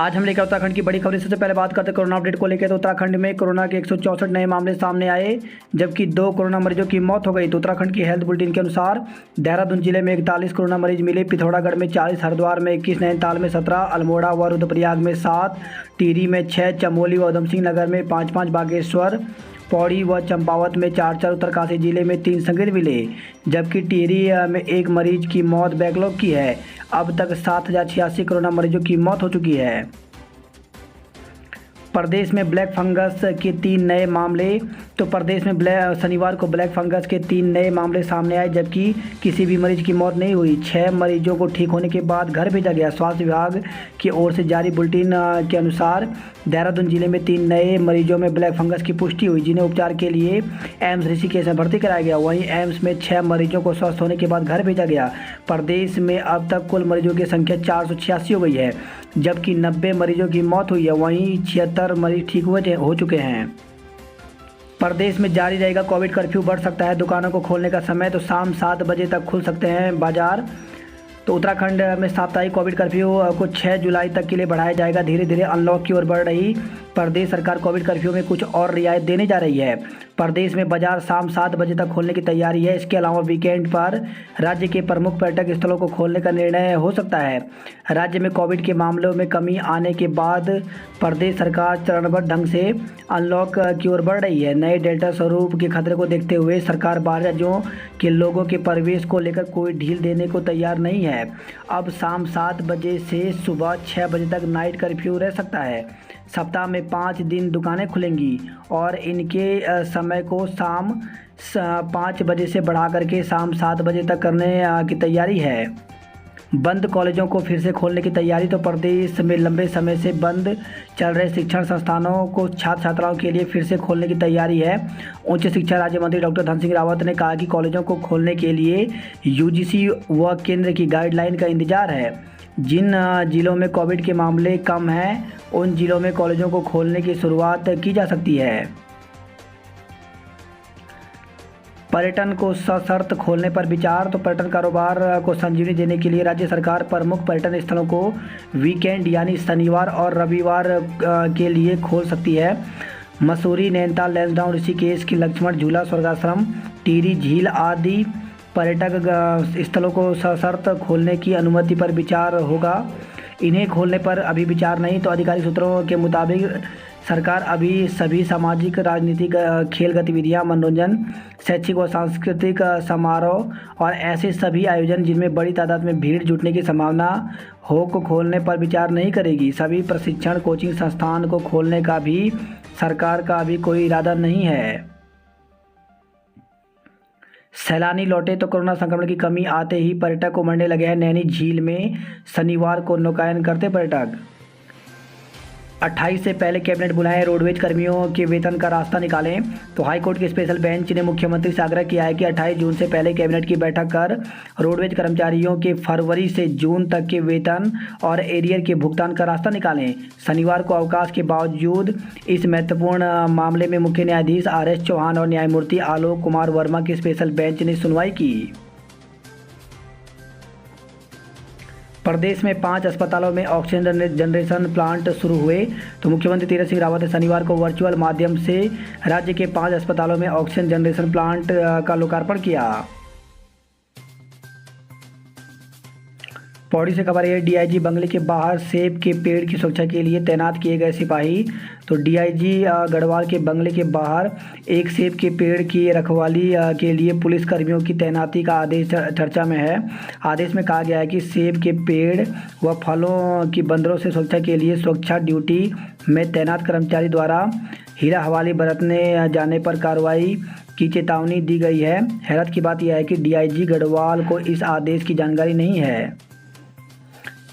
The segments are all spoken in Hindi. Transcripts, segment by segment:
आज हम लेकर उत्तराखंड की बड़ी खबर। सबसे पहले बात करते हैं कोरोना अपडेट को लेकर। तो उत्तराखंड में कोरोना के 164 नए मामले सामने आए, जबकि 2 कोरोना मरीजों की मौत हो गई। तो उत्तराखंड की हेल्थ बुलेटिन के अनुसार देहरादून जिले में 41 कोरोना मरीज मिले, पिथौरागढ़ में 40, हरिद्वार में 21, नैनीताल में 17, अल्मोड़ा व रुद्रप्रयाग में 7, टिहरी में 6, चमोली व उधमसिंह नगर में 5, बागेश्वर, पौड़ी व चंपावत में 4, उत्तरकाशी जिले में 3 संक्रमित मिले, जबकि टिहरी में 1 मरीज की मौत बैकलॉग की है। अब तक 7086 कोरोना मरीजों की मौत हो चुकी है। प्रदेश में ब्लैक फंगस के 3 नए मामले। तो प्रदेश में शनिवार को ब्लैक फंगस के 3 नए मामले सामने आए, जबकि किसी भी मरीज की मौत नहीं हुई। 6 मरीजों को ठीक होने के बाद घर भेजा गया। स्वास्थ्य विभाग की ओर से जारी बुलेटिन के अनुसार देहरादून जिले में 3 नए मरीजों में ब्लैक फंगस की पुष्टि हुई, जिन्हें उपचार के लिए एम्स ऋषिकेश में भर्ती कराया गया। वहीं एम्स में 6 मरीजों को स्वस्थ होने के बाद घर भेजा गया। प्रदेश में अब तक कुल मरीजों की संख्या 486 हो गई है, जबकि 90 मरीजों की मौत हुई है। वहीं 76 मरीज ठीक हो चुके हैं। प्रदेश में जारी रहेगा कोविड कर्फ्यू। बढ़ सकता है दुकानों को खोलने का समय। तो शाम 7 बजे तक खुल सकते हैं बाजार। तो उत्तराखंड में साप्ताहिक कोविड कर्फ्यू को 6 जुलाई तक के लिए बढ़ाया जाएगा। धीरे धीरे अनलॉक की ओर बढ़ रही प्रदेश सरकार कोविड कर्फ्यू में कुछ और रियायत देने जा रही है। प्रदेश में बाजार शाम 7 बजे तक खोलने की तैयारी है। इसके अलावा वीकेंड पर राज्य के प्रमुख पर्यटक स्थलों को खोलने का निर्णय हो सकता है। राज्य में कोविड के मामलों में कमी आने के बाद प्रदेश सरकार चरणबद्ध ढंग से अनलॉक की ओर बढ़ रही है। नए डेल्टा स्वरूप के खतरे को देखते हुए सरकार बाहरी राज्यों के लोगों के प्रवेश को लेकर कोई ढील देने को तैयार नहीं है। अब शाम 7 बजे से सुबह 6 बजे तक नाइट कर्फ्यू रह सकता है। सप्ताह में 5 दिन दुकानें खुलेंगी और इनके समय को शाम 5 बजे से बढ़ा करके शाम 7 बजे तक करने की तैयारी है। बंद कॉलेजों को फिर से खोलने की तैयारी। तो प्रदेश में लंबे समय से बंद चल रहे शिक्षण संस्थानों को छात्र छात्राओं के लिए फिर से खोलने की तैयारी है। उच्च शिक्षा राज्य मंत्री डॉक्टर धन सिंह रावत ने कहा कि कॉलेजों को खोलने के लिए यूजीसी व केंद्र की गाइडलाइन का इंतजार है। जिन जिलों में कोविड के मामले कम हैं, उन जिलों में कॉलेजों को खोलने की शुरुआत की जा सकती है। पर्यटन को सशर्त खोलने पर विचार। तो पर्यटन कारोबार को संजीवनी देने के लिए राज्य सरकार प्रमुख पर्यटन स्थलों को वीकेंड यानी शनिवार और रविवार के लिए खोल सकती है। मसूरी, नैनीताल, लैंसडाउन, ऋषिकेश की लक्ष्मण झूला, स्वर्गाश्रम, टिहरी झील आदि पर्यटक स्थलों को सशर्त खोलने की अनुमति पर विचार होगा। इन्हें खोलने पर अभी विचार नहीं। तो आधिकारिक सूत्रों के मुताबिक सरकार अभी सभी सामाजिक, राजनीतिक, खेल गतिविधियां, मनोरंजन, शैक्षिक व सांस्कृतिक समारोह और ऐसे सभी आयोजन जिनमें बड़ी तादाद में भीड़ जुटने की संभावना हो को खोलने पर विचार नहीं करेगी। सभी प्रशिक्षण कोचिंग संस्थान को खोलने का भी सरकार का अभी कोई इरादा नहीं है। सैलानी लौटे। तो कोरोना संक्रमण की कमी आते ही पर्यटक उमड़ने लगे हैं। नैनी झील में शनिवार को नौकायन करते पर्यटक। 28 से पहले कैबिनेट बुलाएं, रोडवेज कर्मियों के वेतन का रास्ता निकालें। तो हाईकोर्ट के स्पेशल बेंच ने मुख्यमंत्री से आग्रह किया है कि 28 जून से पहले कैबिनेट की बैठक कर रोडवेज कर्मचारियों के फरवरी से जून तक के वेतन और एरियर के भुगतान का रास्ता निकालें। शनिवार को अवकाश के बावजूद इस महत्वपूर्ण मामले में मुख्य न्यायाधीश RS चौहान और न्यायमूर्ति आलोक कुमार वर्मा की स्पेशल बेंच ने सुनवाई की। प्रदेश में 5 अस्पतालों में ऑक्सीजन जनरेशन प्लांट शुरू हुए। तो मुख्यमंत्री तीरथ सिंह रावत ने शनिवार को वर्चुअल माध्यम से राज्य के 5 अस्पतालों में ऑक्सीजन जनरेशन प्लांट का लोकार्पण किया। पौड़ी से खबर है, DIG बंगले के बाहर सेब के पेड़ की सुरक्षा के लिए तैनात किए गए सिपाही। तो DIG गढ़वाल के बंगले के बाहर एक सेब के पेड़ की रखवाली के लिए पुलिस कर्मियों की तैनाती का आदेश चर्चा में है। आदेश में कहा गया है कि सेब के पेड़ व फलों की बंदरों से सुरक्षा के लिए सुरक्षा ड्यूटी में तैनात कर्मचारी द्वारा हीरा हवाली बरतने जाने पर कार्रवाई की चेतावनी दी गई है। हैरत की बात यह है कि DIG गढ़वाल को इस आदेश की जानकारी नहीं है।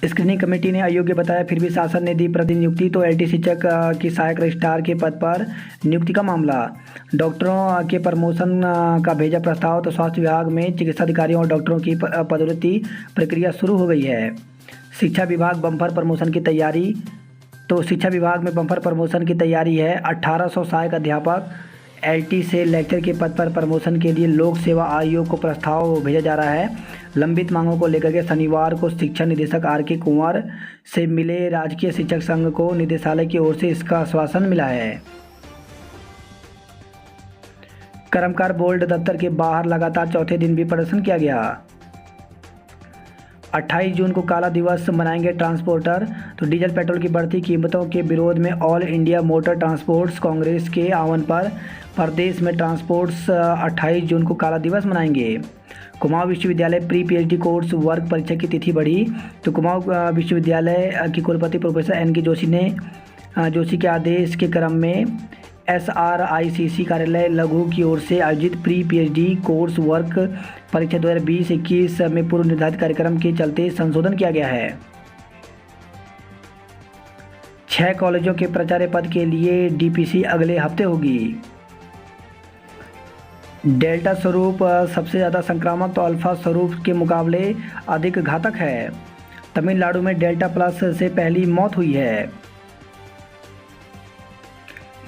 स्क्रीनिंग कमेटी ने अयोग्य बताया, फिर भी शासन ने दी प्रतिनियुक्ति। तो LT शिक्षक की सहायक रजिस्ट्रार के पद पर नियुक्ति का मामला। डॉक्टरों के प्रमोशन का भेजा प्रस्ताव। तो स्वास्थ्य विभाग में चिकित्सा अधिकारियों और डॉक्टरों की पदोन्नति प्रक्रिया शुरू हो गई है। शिक्षा विभाग बम्पर प्रमोशन की तैयारी। तो शिक्षा विभाग में बम्पर प्रमोशन की तैयारी है। 1800 सहायक अध्यापक, एलटी से लेक्चर के पद पर प्रमोशन के लिए लोक सेवा आयोग को प्रस्ताव भेजा जा रहा है। लंबित मांगों को लेकर के शनिवार को शिक्षा निदेशक आर.के. कुंवर से मिले राजकीय शिक्षक संघ को निदेशालय की ओर से इसका आश्वासन मिला है। कर्मकार बोर्ड दफ्तर के बाहर लगातार चौथे दिन भी प्रदर्शन किया गया। 28 जून को काला दिवस मनाएंगे ट्रांसपोर्टर। तो डीजल पेट्रोल की बढ़ती कीमतों के विरोध में all India motor transports Congress के आह्वान पर प्रदेश में ट्रांसपोर्ट्स 28 जून को काला दिवस मनाएंगे। कुमाऊं विश्वविद्यालय प्री पीएचडी कोर्स वर्ग परीक्षा की तिथि बढ़ी। तो कुमाऊं विश्वविद्यालय की कुलपति प्रोफेसर एन.के. जोशी के आदेश के क्रम में SRICC कार्यालय लघु की ओर से आयोजित प्री पीएचडी कोर्स वर्क परीक्षा 2020-21 में पूर्व निर्धारित कार्यक्रम के चलते संशोधन किया गया है। 6 कॉलेजों के प्राचार्य पद के लिए DPC अगले हफ्ते होगी। डेल्टा स्वरूप सबसे ज़्यादा संक्रामक तो अल्फा स्वरूप के मुकाबले अधिक घातक है। तमिलनाडु में डेल्टा प्लस से पहली मौत हुई है।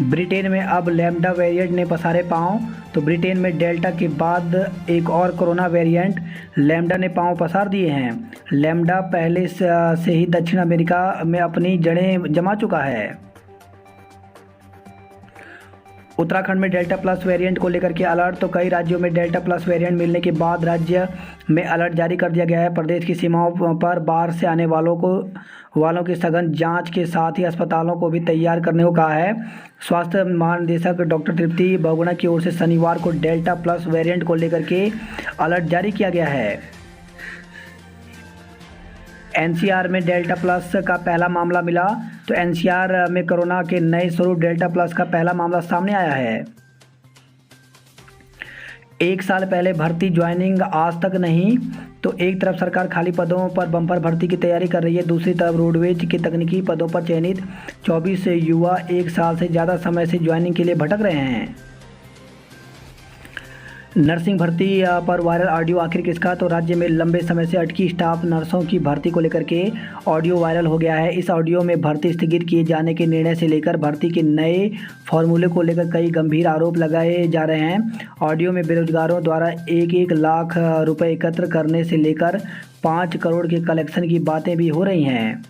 ब्रिटेन में अब लैम्डा वेरिएंट ने पसारे पांव। तो ब्रिटेन में डेल्टा के बाद एक और कोरोना वेरिएंट लैम्डा ने पांव पसार दिए हैं। लैम्डा पहले से ही दक्षिण अमेरिका में अपनी जड़ें जमा चुका है। उत्तराखंड में डेल्टा प्लस वेरिएंट को लेकर के अलर्ट। तो कई राज्यों में डेल्टा प्लस वेरिएंट मिलने के बाद राज्य में अलर्ट जारी कर दिया गया है। प्रदेश की सीमाओं पर बाहर से आने वालों की सघन जांच के साथ ही अस्पतालों को भी तैयार करने को कहा है। स्वास्थ्य महानिदेशक डॉक्टर तृप्ति बहुगुणा की ओर से शनिवार को डेल्टा प्लस वेरिएंट को लेकर के अलर्ट जारी किया गया है। NCR में डेल्टा प्लस का पहला मामला मिला। तो NCR में कोरोना के नए स्वरूप डेल्टा प्लस का पहला मामला सामने आया है। 1 साल पहले भर्ती ज्वाइनिंग आज तक नहीं। तो एक तरफ सरकार खाली पदों पर बम्पर भर्ती की तैयारी कर रही है, दूसरी तरफ रोडवेज के तकनीकी पदों पर चयनित 24 युवा 1 साल से ज़्यादा समय से ज्वाइनिंग के लिए भटक रहे हैं। नर्सिंग भर्ती पर वायरल ऑडियो आखिर किसका। तो राज्य में लंबे समय से अटकी स्टाफ नर्सों की भर्ती को लेकर के ऑडियो वायरल हो गया है। इस ऑडियो में भर्ती स्थगित किए जाने के निर्णय से लेकर भर्ती के नए फॉर्मूले को लेकर कई गंभीर आरोप लगाए जा रहे हैं। ऑडियो में बेरोजगारों द्वारा 1-1 लाख रुपए एकत्र करने से लेकर 5 करोड़ के कलेक्शन की बातें भी हो रही हैं।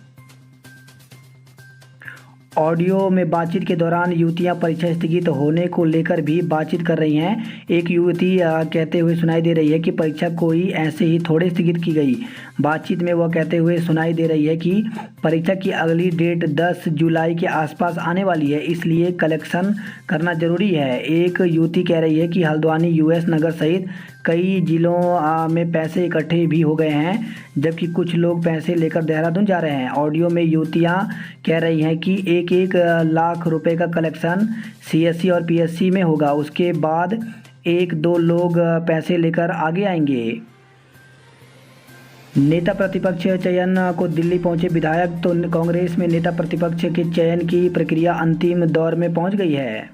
ऑडियो में बातचीत के दौरान युवतियां परीक्षा स्थगित होने को लेकर भी बातचीत कर रही हैं। एक युवती कहते हुए सुनाई दे रही है कि परीक्षा कोई ऐसे ही थोड़े स्थगित की गई। बातचीत में वह कहते हुए सुनाई दे रही है कि परीक्षा की अगली डेट 10 जुलाई के आसपास आने वाली है, इसलिए कलेक्शन करना जरूरी है। एक युवती कह रही है कि हल्द्वानी US नगर सहित कई जिलों में पैसे इकट्ठे भी हो गए हैं, जबकि कुछ लोग पैसे लेकर देहरादून जा रहे हैं। ऑडियो में युवतियां कह रही हैं कि 1-1 लाख रुपए का कलेक्शन CSC और PSC में होगा, उसके बाद 1-2 लोग पैसे लेकर आगे आएंगे। नेता प्रतिपक्ष चयन को दिल्ली पहुंचे विधायक। तो कांग्रेस में नेता प्रतिपक्ष के चयन की प्रक्रिया अंतिम दौर में पहुंच गई है।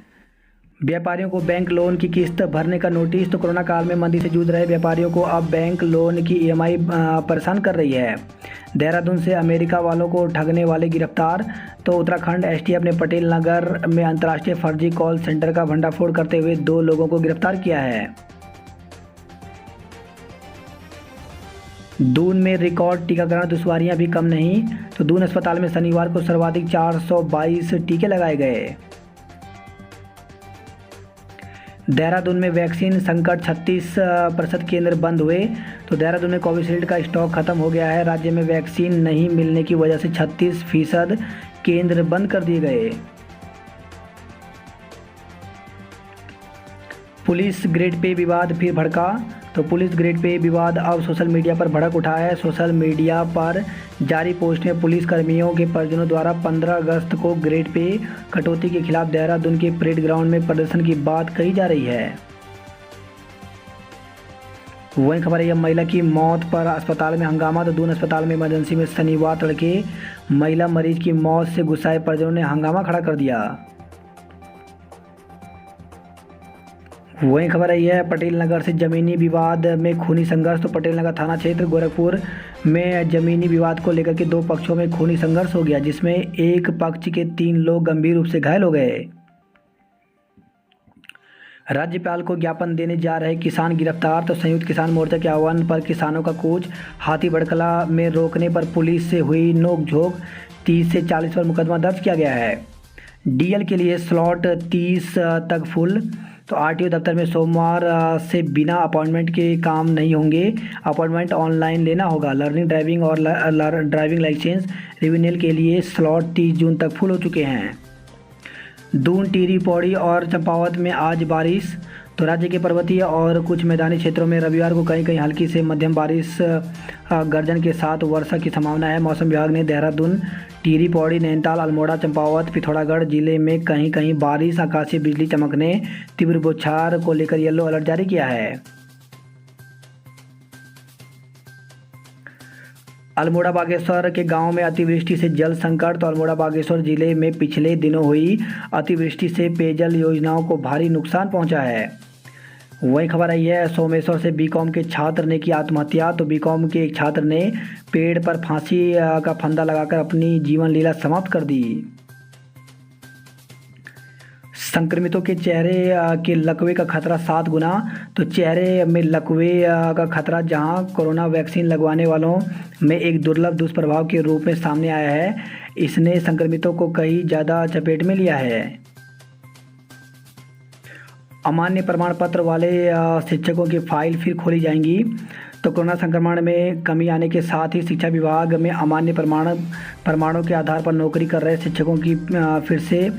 व्यापारियों को बैंक लोन की किस्त भरने का नोटिस। तो कोरोना काल में मंदी से जूझ रहे व्यापारियों को अब बैंक लोन की EMI परेशान कर रही है। देहरादून से अमेरिका वालों को ठगने वाले गिरफ्तार। तो उत्तराखंड STF ने पटेल नगर में अंतर्राष्ट्रीय फर्जी कॉल सेंटर का भंडाफोड़ करते हुए 2 लोगों को गिरफ्तार किया है। दून में रिकॉर्ड टीकाकरण, दुश्वारियां भी कम नहीं। तो दून अस्पताल में शनिवार को सर्वाधिक 422 टीके लगाए गए। देहरादून में वैक्सीन संकट, 36% केंद्र बंद हुए। तो देहरादून में कोविशील्ड का स्टॉक खत्म हो गया है। राज्य में वैक्सीन नहीं मिलने की वजह से 36% केंद्र बंद कर दिए गए। पुलिस ग्रेड पे विवाद फिर भड़का। तो पुलिस ग्रेड पे विवाद अब सोशल मीडिया पर भड़क उठा है। सोशल मीडिया पर जारी पोस्ट में पुलिस कर्मियों के परिजनों द्वारा 15 अगस्त को ग्रेड पे कटौती के खिलाफ देहरादून के परेड ग्राउंड में प्रदर्शन की बात कही जा रही है। वहीं खबर है महिला की मौत पर अस्पताल में हंगामा। तो दून अस्पताल में इमरजेंसी में शनिवार तड़के महिला मरीज की मौत से गुस्साए परिजनों ने हंगामा खड़ा कर दिया। वहीं खबर आई है पटेल नगर से जमीनी विवाद में खूनी संघर्ष। तो पटेल नगर थाना क्षेत्र गोरखपुर में जमीनी विवाद को लेकर के 2 पक्षों में खूनी संघर्ष हो गया, जिसमें एक पक्ष के 3 लोग गंभीर रूप से घायल हो गए। राज्यपाल को ज्ञापन देने जा रहे किसान गिरफ्तार, तो संयुक्त किसान मोर्चा के आह्वान पर किसानों का कूच। हाथी बड़कला में रोकने पर पुलिस से हुई नोकझोंक, 30 से 40 पर मुकदमा दर्ज किया गया है। डीएल के लिए स्लॉट 30 तक फुल, तो आरटीओ दफ्तर में सोमवार से बिना अपॉइंटमेंट के काम नहीं होंगे, अपॉइंटमेंट ऑनलाइन लेना होगा। लर्निंग ड्राइविंग और ड्राइविंग लाइसेंस रिन्यूअल के लिए स्लॉट 30 जून तक फुल हो चुके हैं। दून, टिहरी, पौड़ी और चंपावत में आज बारिश, तो राज्य के पर्वतीय और कुछ मैदानी क्षेत्रों में रविवार को कहीं कहीं हल्की से मध्यम बारिश गर्जन के साथ वर्षा की संभावना है। मौसम विभाग ने देहरादून, टिहरी, पौड़ी, नैनीताल, अल्मोड़ा, चंपावत, पिथौरागढ़ जिले में कहीं कहीं बारिश, आकाशीय बिजली चमकने, तीव्र बौछार को लेकर येलो अलर्ट जारी किया है। अल्मोड़ा बागेश्वर के गांव में अतिवृष्टि से जल संकट, तो अल्मोड़ा बागेश्वर जिले में पिछले दिनों हुई अतिवृष्टि से पेयजल योजनाओं को भारी नुकसान पहुंचा है। वही खबर आई है सोमेश्वर से बीकॉम के छात्र ने की आत्महत्या, तो बीकॉम के एक छात्र ने पेड़ पर फांसी का फंदा लगाकर अपनी जीवन लीला समाप्त कर दी। संक्रमितों के चेहरे के लकवे का खतरा 7 गुना, तो चेहरे में लकवे का खतरा जहां कोरोना वैक्सीन लगवाने वालों में एक दुर्लभ दुष्प्रभाव के रूप में सामने आया है, इसने संक्रमितों को कहीं ज़्यादा चपेट में लिया है। अमान्य प्रमाण पत्र वाले शिक्षकों की फाइल फिर खोली जाएंगी, तो कोरोना संक्रमण में कमी आने के साथ ही शिक्षा विभाग में अमान्य प्रमाणों के आधार पर नौकरी कर रहे शिक्षकों की फिर से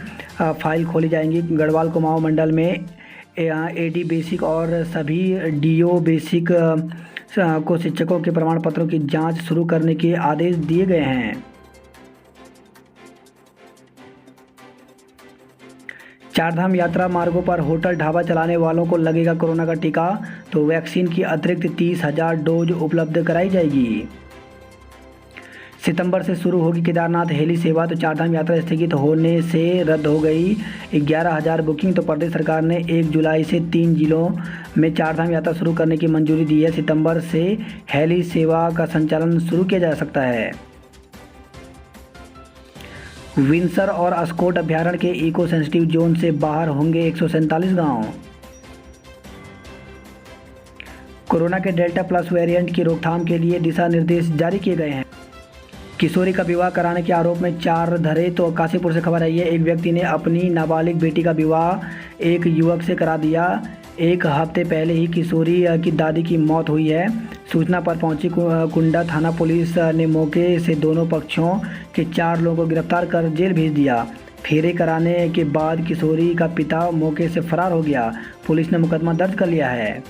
फाइल खोली जाएंगी। गढ़वाल कुमाऊं मंडल में एडी बेसिक और सभी डीओ बेसिक को शिक्षकों के प्रमाण पत्रों की जांच शुरू करने के आदेश दिए गए हैं। चारधाम यात्रा मार्गों पर होटल ढाबा चलाने वालों को लगेगा कोरोना का टीका, तो वैक्सीन की अतिरिक्त 30,000 डोज उपलब्ध कराई जाएगी। सितंबर से शुरू होगी केदारनाथ हेली सेवा, तो चारधाम यात्रा स्थगित होने से रद्द हो गई 11,000 बुकिंग, तो प्रदेश सरकार ने 1 जुलाई से 3 जिलों में चारधाम यात्रा शुरू करने की मंजूरी दी है। सितंबर से हेली सेवा का संचालन शुरू किया जा सकता है। विंसर और अस्कोट अभ्यारण्य के इको सेंसिटिव जोन से बाहर होंगे 147 गांव। कोरोना के डेल्टा प्लस वेरिएंट की रोकथाम के लिए दिशा निर्देश जारी किए गए हैं। किशोरी का विवाह कराने के आरोप में 4 धरे, तो काशीपुर से खबर आई है एक व्यक्ति ने अपनी नाबालिग बेटी का विवाह एक युवक से करा दिया। 1 हफ्ते पहले ही किशोरी की दादी की मौत हुई है। सूचना पर पहुंची कुंडा थाना पुलिस ने मौके से दोनों पक्षों के 4 लोगों को गिरफ्तार कर जेल भेज दिया। फेरे कराने के बाद किशोरी का पिता मौके से फरार हो गया। पुलिस ने मुकदमा दर्ज कर लिया है।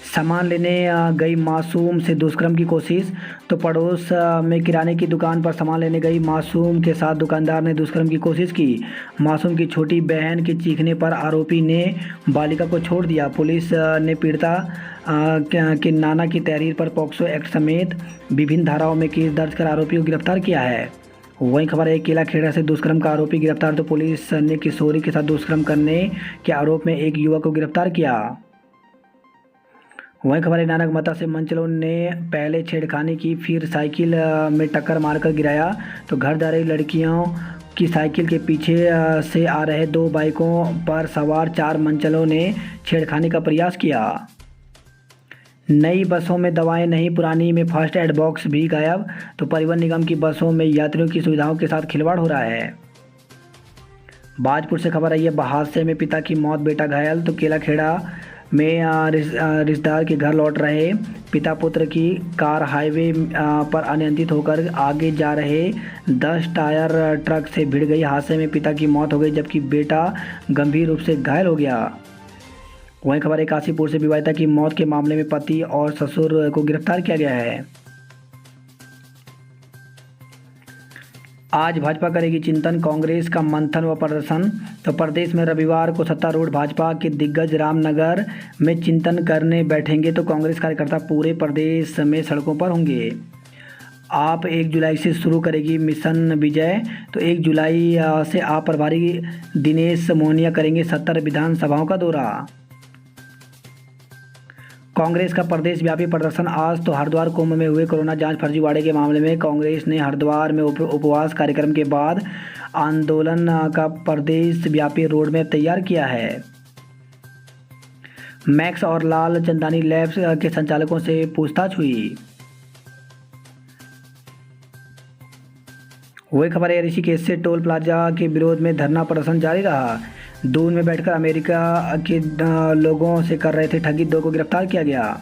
सामान लेने गई मासूम से दुष्कर्म की कोशिश, तो पड़ोस में किराने की दुकान पर सामान लेने गई मासूम के साथ दुकानदार ने दुष्कर्म की कोशिश की। मासूम की छोटी बहन के चीखने पर आरोपी ने बालिका को छोड़ दिया। पुलिस ने पीड़िता के नाना की तहरीर पर पॉक्सो एक्ट समेत विभिन्न धाराओं में केस दर्ज कर आरोपी को गिरफ्तार किया है। वहीं खबर है केला खेड़ा से दुष्कर्म का आरोपी गिरफ्तार, तो पुलिस ने किशोरी के साथ दुष्कर्म करने के आरोप में एक युवक को गिरफ्तार किया। वहीं खबर है नानक मता से मंचलों ने पहले छेड़खानी की, फिर साइकिल में टक्कर मारकर गिराया, तो घर जा रही लड़कियों की साइकिल के पीछे से आ रहे 2 बाइकों पर सवार 4 मंचलों ने छेड़खानी का प्रयास किया। नई बसों में दवाएं नहीं, पुरानी में फर्स्ट एड बॉक्स भी गायब, तो परिवहन निगम की बसों में यात्रियों की सुविधाओं के साथ खिलवाड़ हो रहा है। बाजपुर से खबर आई है हादसे में पिता की मौत, बेटा घायल, तो केला खेड़ा में रिश्तेदार के घर लौट रहे पिता पुत्र की कार हाईवे पर अनियंत्रित होकर आगे जा रहे 10 टायर ट्रक से भिड़ गई। हादसे में पिता की मौत हो गई जबकि बेटा गंभीर रूप से घायल हो गया। वहीं खबर है काशीपुर से विवाहिता की मौत के मामले में पति और ससुर को गिरफ्तार किया गया है। आज भाजपा करेगी चिंतन, कांग्रेस का मंथन व प्रदर्शन, तो प्रदेश में रविवार को सत्तारूढ़ भाजपा के दिग्गज रामनगर में चिंतन करने बैठेंगे, तो कांग्रेस कार्यकर्ता पूरे प्रदेश में सड़कों पर होंगे। आप 1 जुलाई से शुरू करेगी मिशन विजय, तो 1 जुलाई से आप प्रभारी दिनेश मोहनिया करेंगे 70 विधानसभाओं का दौरा। कांग्रेस का प्रदेश व्यापी प्रदर्शन आज। तो हरिद्वार कुंभ में हुए कोरोना जांच फर्जीवाड़े के मामले में कांग्रेस ने हरिद्वार में उपवास कार्यक्रम के बाद आंदोलन का प्रदेश व्यापी रोड मैप तैयार किया है। मैक्स और लाल चंदानी लैब्स के संचालकों से पूछताछ हुई। वही खबर है, ऋषिकेश से टोल प्लाजा के विरोध में धरना प्रदर्शन जारी रहा। दून में बैठकर अमेरिका के लोगों से कर रहे थे ठगी, 2 को गिरफ्तार किया गया।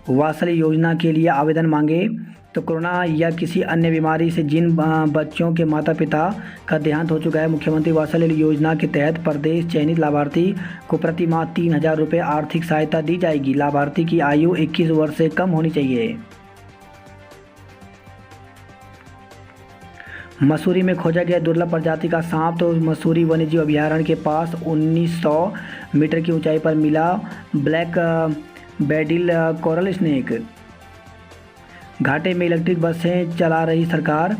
वात्सल्य योजना के लिए आवेदन मांगे। तो कोरोना या किसी अन्य बीमारी से जिन बच्चों के माता पिता का देहांत हो चुका है, मुख्यमंत्री वात्सल्य योजना के तहत प्रदेश चयनित लाभार्थी को प्रति माह 3,000 रुपये आर्थिक सहायता दी जाएगी। लाभार्थी की आयु 21 वर्ष से कम होनी चाहिए। मसूरी में खोजा गया दुर्लभ प्रजाति का सांप। तो मसूरी वन्यजीव अभयारण्य के पास 1900 मीटर की ऊंचाई पर मिला ब्लैक बेडिल कोरल स्नेक। घाटे में इलेक्ट्रिक बसें चला रही सरकार।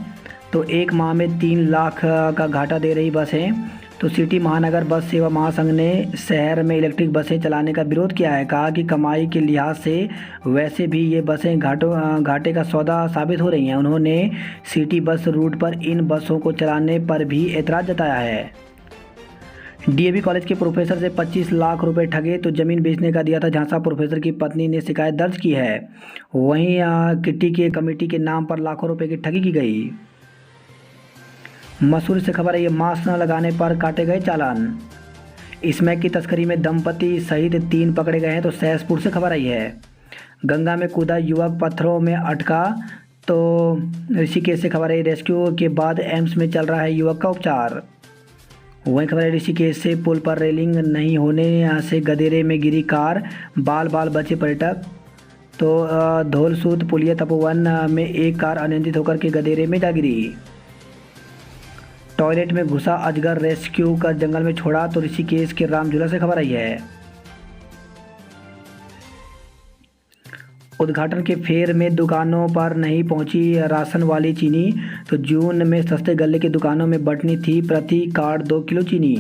तो 1 माह में 3 लाख का घाटा दे रही बसें। तो सिटी महानगर बस सेवा महासंघ ने शहर में इलेक्ट्रिक बसें चलाने का विरोध किया है। कहा कि कमाई के लिहाज से वैसे भी ये बसें घाटे का सौदा साबित हो रही हैं। उन्होंने सिटी बस रूट पर इन बसों को चलाने पर भी एतराज़ जताया है। डीएवी कॉलेज के प्रोफेसर से 25 लाख रुपए ठगे। तो ज़मीन बेचने का दिया था झांसा। प्रोफेसर की पत्नी ने शिकायत दर्ज की है। वहीं किट्टी के कमेटी के नाम पर लाखों रुपए की ठगी की गई। मसूरी से खबर है, ये मास्क न लगाने पर काटे गए चालान। स्मैक की तस्करी में दंपति सहित 3 पकड़े गए हैं। तो सहसपुर से खबर आई है। गंगा में कूदा युवक पत्थरों में अटका। तो ऋषिकेश से खबर है, रेस्क्यू के बाद एम्स में चल रहा है युवक का उपचार। वहीं खबर है, ऋषिकेश से पुल पर रेलिंग नहीं होने से गदेरे में गिरी कार, बाल बचे पर्यटक। तो धौलसूत पुलिया तपोवन में एक कार अनियंत्रित होकर के गदेरे में जा गिरी। टॉयलेट में घुसा अजगर, रेस्क्यू कर जंगल में छोड़ा। तो ऋषिकेश के रामझूला से खबर आई है। उद्घाटन के फेर में दुकानों पर नहीं पहुंची राशन वाली चीनी। तो जून में सस्ते गल्ले की दुकानों में बंटनी थी प्रति कार्ड 2 किलो चीनी।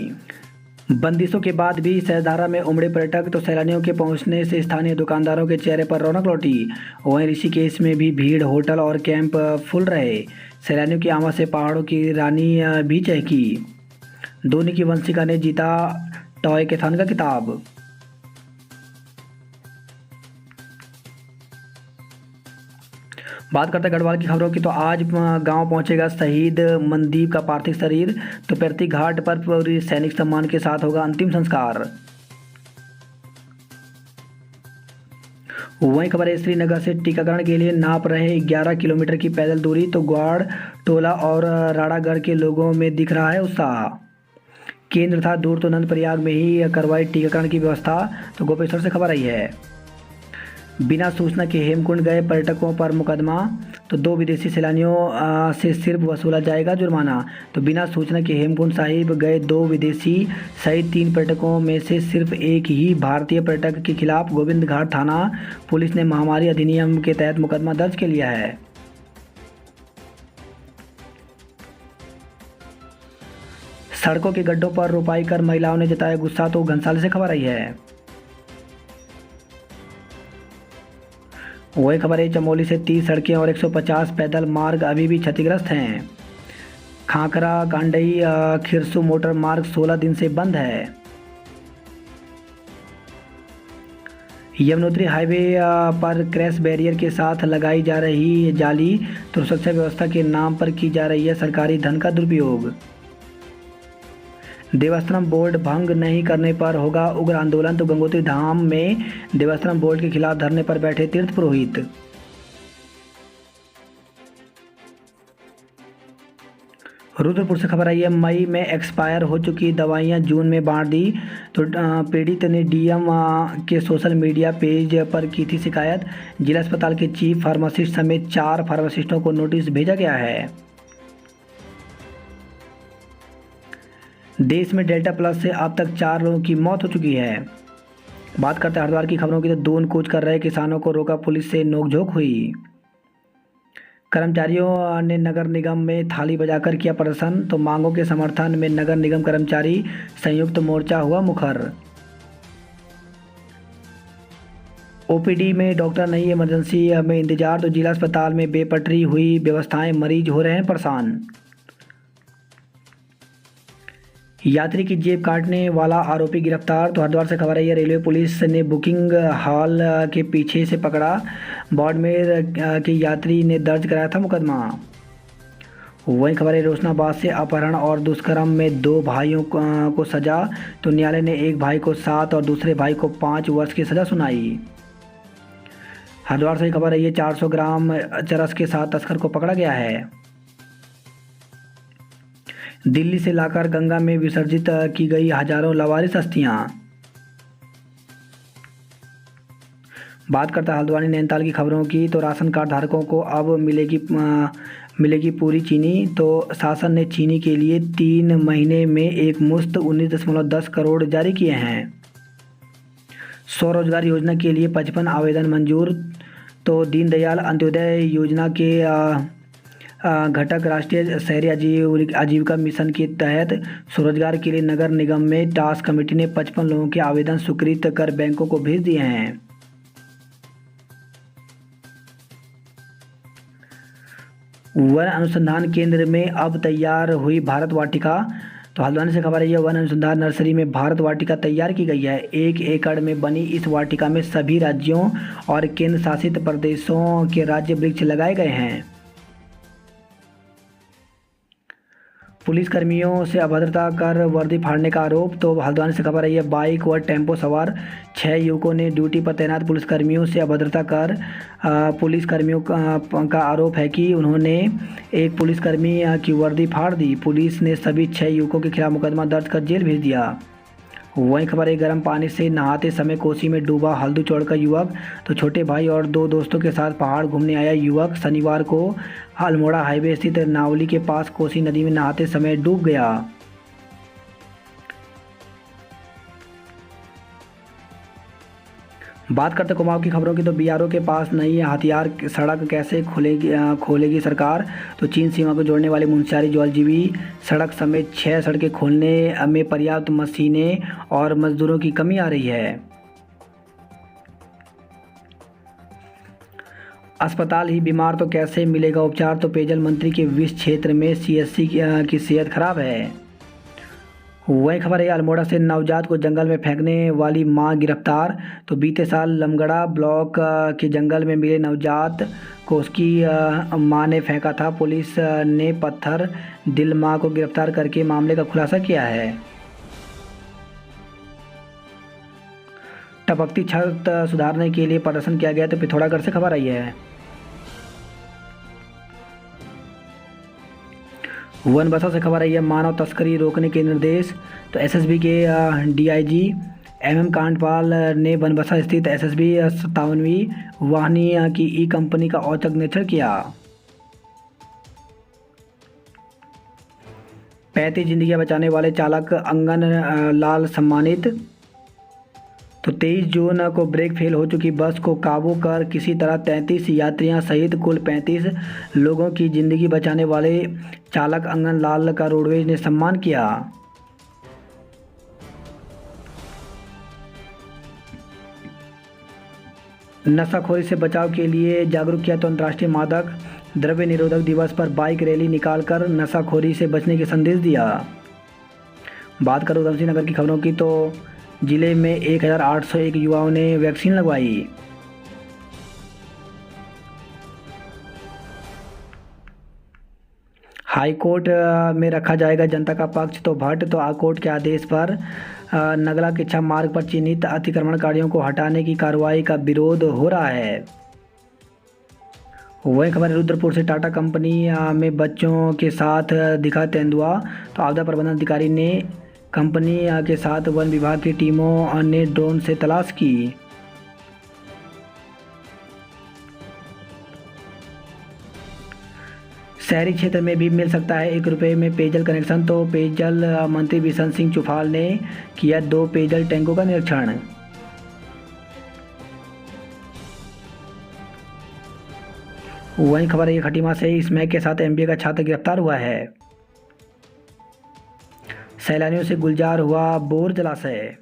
बंदिशों के बाद भी सहस्त्रधारा में उमड़े पर्यटक। तो सैलानियों के पहुंचने से स्थानीय दुकानदारों के चेहरे पर रौनक लौटी। वहीं ऋषिकेश में भी भीड़, होटल और कैंप फुल रहे। सैलानियों की आमद से पहाड़ों की रानी भी चहकी। धोनी की वंशिका ने जीता टॉय कैथन का खिताब। बात करते हैं गढ़वाल की खबरों की। तो आज गांव पहुंचेगा शहीद मनदीप का पार्थिव शरीर। तो पैतृक घाट पर पूरी सैनिक सम्मान के साथ होगा अंतिम संस्कार। वहीं खबर है, श्रीनगर से टीकाकरण के लिए नाप रहे 11 किलोमीटर की पैदल दूरी। तो ग्वाड़, टोला और राड़ागढ़ के लोगों में दिख रहा है उत्साह। केंद्र था दूर तो नंदप्रयाग में ही करवाई टीकाकरण की व्यवस्था। तो गोपेश्वर से खबर आई है। बिना सूचना के हेमकुंड गए पर्यटकों पर मुकदमा। तो 2 विदेशी सैलानियों से सिर्फ वसूला जाएगा जुर्माना। तो बिना सूचना के हेमकुंड साहिब गए 2 विदेशी सहित 3 पर्यटकों में से सिर्फ एक ही भारतीय पर्यटक के खिलाफ गोविंद घाट थाना पुलिस ने महामारी अधिनियम के तहत मुकदमा दर्ज कर लिया है। सड़कों के गड्ढों पर रोपाई कर महिलाओं ने जताया गुस्सा। तो घनसाली से खबर आई है। वही खबर है, चमोली से 30 सड़कें और 150 पैदल मार्ग अभी भी क्षतिग्रस्त हैं। खांकरा कांडई खिरसू मोटर मार्ग 16 दिन से बंद है। यमुनोत्री हाईवे पर क्रैश बैरियर के साथ लगाई जा रही जाली। तो सुरक्षा व्यवस्था के नाम पर की जा रही है सरकारी धन का दुरुपयोग। देवस्थानम बोर्ड भंग नहीं करने पर होगा उग्र आंदोलन। तो गंगोत्री धाम में देवस्थानम बोर्ड के खिलाफ धरने पर बैठे तीर्थ पुरोहित। रुद्रपुर से खबर आई है, मई में एक्सपायर हो चुकी दवाइयां जून में बांट दी। तो पीड़ित ने डीएम के सोशल मीडिया पेज पर की थी शिकायत। जिला अस्पताल के चीफ फार्मासिस्ट समेत 4 फार्मासिस्टों को नोटिस भेजा गया है। देश में डेल्टा प्लस से अब तक 4 लोगों की मौत हो चुकी है। बात करते हैं हरिद्वार की खबरों की। तो दून कूच कर रहे किसानों को रोका, पुलिस से नोकझोंक हुई। कर्मचारियों ने नगर निगम में थाली बजाकर किया प्रदर्शन। तो मांगों के समर्थन में नगर निगम कर्मचारी संयुक्त मोर्चा हुआ मुखर। ओपीडी में डॉक्टर नहीं, इमरजेंसी में इंतजार, तो जिला अस्पताल में बेपटरी हुई व्यवस्थाएं, मरीज हो रहे हैं परेशान। यात्री की जेब काटने वाला आरोपी गिरफ्तार, तो हरिद्वार से खबर आई है। रेलवे पुलिस ने बुकिंग हॉल के पीछे से पकड़ा बाड़मेर के यात्री ने दर्ज कराया था मुकदमा। वहीं खबर है रोशनाबाद से अपहरण और दुष्कर्म में 2 भाइयों को सजा, तो न्यायालय ने एक भाई को 7 और दूसरे भाई को 5 वर्ष की सजा सुनाई। हरिद्वार से खबर है ये 400 ग्राम चरस के साथ तस्कर को पकड़ा गया है। दिल्ली से लाकर गंगा में विसर्जित की गई हजारों लवारिस अस्थियां। बात करता हल्द्वानी नैनीताल की खबरों की, तो राशन कार्ड धारकों को अब मिलेगी पूरी चीनी, तो शासन ने चीनी के लिए 3 महीने में एक मुश्त 19.10 करोड़ जारी किए हैं। स्वरोजगार योजना के लिए 55 आवेदन मंजूर, तो दीनदयाल अंत्योदय योजना के घटक राष्ट्रीय शहरी आजीविका मिशन के तहत स्वरोजगार के लिए नगर निगम में टास्क कमेटी ने 55 लोगों के आवेदन स्वीकृत कर बैंकों को भेज दिए हैं। वन अनुसंधान केंद्र में अब तैयार हुई भारत वाटिका, तो हल्द्वानी से खबर है यह वन अनुसंधान नर्सरी में भारत वाटिका तैयार की गई है। 1 एकड़ में बनी इस वाटिका में सभी राज्यों और केंद्र शासित प्रदेशों के राज्य वृक्ष लगाए गए हैं। पुलिसकर्मियों से अभद्रता कर वर्दी फाड़ने का आरोप, तो हल्द्वानी से खबर है यह बाइक व टेम्पो सवार 6 युवकों ने ड्यूटी पर तैनात पुलिसकर्मियों से अभद्रता कर पुलिसकर्मियों का आरोप है कि उन्होंने एक पुलिसकर्मी की वर्दी फाड़ दी। पुलिस ने सभी 6 युवकों के खिलाफ मुकदमा दर्ज कर जेल भेज दिया। वहीं खबर है गर्म पानी से नहाते समय कोसी में डूबा हल्दू चौड़ का युवक, तो छोटे भाई और 2 दोस्तों के साथ पहाड़ घूमने आया युवक शनिवार को अल्मोड़ा हाईवे स्थित नावली के पास कोसी नदी में नहाते समय डूब गया। बात करते कुमाऊं की खबरों की, तो बीआरओ के पास नई हथियार सड़क कैसे खोलेगी सरकार, तो चीन सीमा को जोड़ने वाली मुनस्यारी ज्वालजीबी सड़क समेत 6 सड़कें खोलने में पर्याप्त मशीनें और मजदूरों की कमी आ रही है। अस्पताल ही बीमार तो कैसे मिलेगा उपचार, तो पेयजल मंत्री के विष क्षेत्र में सीएससी की सेहत खराब है। वही खबर है अल्मोड़ा से नवजात को जंगल में फेंकने वाली मां गिरफ्तार, तो बीते साल लमगड़ा ब्लॉक के जंगल में मिले नवजात को उसकी मां ने फेंका था। पुलिस ने पत्थर दिल मां को गिरफ्तार करके मामले का खुलासा किया है। टपकती छत सुधारने के लिए प्रदर्शन किया गया, तो पिथौरागढ़ से खबर आई है। बनबसा से खबर आई है मानव तस्करी रोकने के निर्देश, तो एसएसबी के डीआईजी एमएम कांडपाल ने बनबसा स्थित एसएसबी 57वीं वाहिनी की ई कंपनी का औचक निरीक्षण किया। 35 जिंदगियां बचाने वाले चालक अंगन लाल सम्मानित, तो 23 जून को ब्रेक फेल हो चुकी बस को काबू कर किसी तरह 33 यात्रियों सहित कुल 35 लोगों की जिंदगी बचाने वाले चालक अंगन लाल का रोडवेज ने सम्मान किया। नशाखोरी से बचाव के लिए जागरूक किया, तो अंतर्राष्ट्रीय मादक द्रव्य निरोधक दिवस पर बाइक रैली निकालकर नशाखोरी से बचने के संदेश दिया। बात करूं उधमसिंह नगर की खबरों की, तो जिले में 1801 युवाओं ने वैक्सीन लगवाई। हाई कोर्ट में रखा जाएगा जनता का पक्ष, तो भट्ट तो कोर्ट के आदेश पर नगला किच्छा मार्ग पर चिन्हित अतिक्रमणकारियों को हटाने की कार्रवाई का विरोध हो रहा है। वही खबर रुद्रपुर से टाटा कंपनी में बच्चों के साथ दिखा तेंदुआ, तो आपदा प्रबंधन अधिकारी ने कंपनी के साथ वन विभाग की टीमों ने ड्रोन से तलाश की। शहरी क्षेत्र में भी मिल सकता है 1 रुपये में पेयजल कनेक्शन, तो पेयजल मंत्री बिशन सिंह चुफाल ने किया 2 पेयजल टैंकों का निरीक्षण। वहीं खबर है खटीमा से स्मैक के साथ एमबीए का छात्र गिरफ्तार हुआ है। सैलानियों से गुलजार हुआ बोर जलाशय।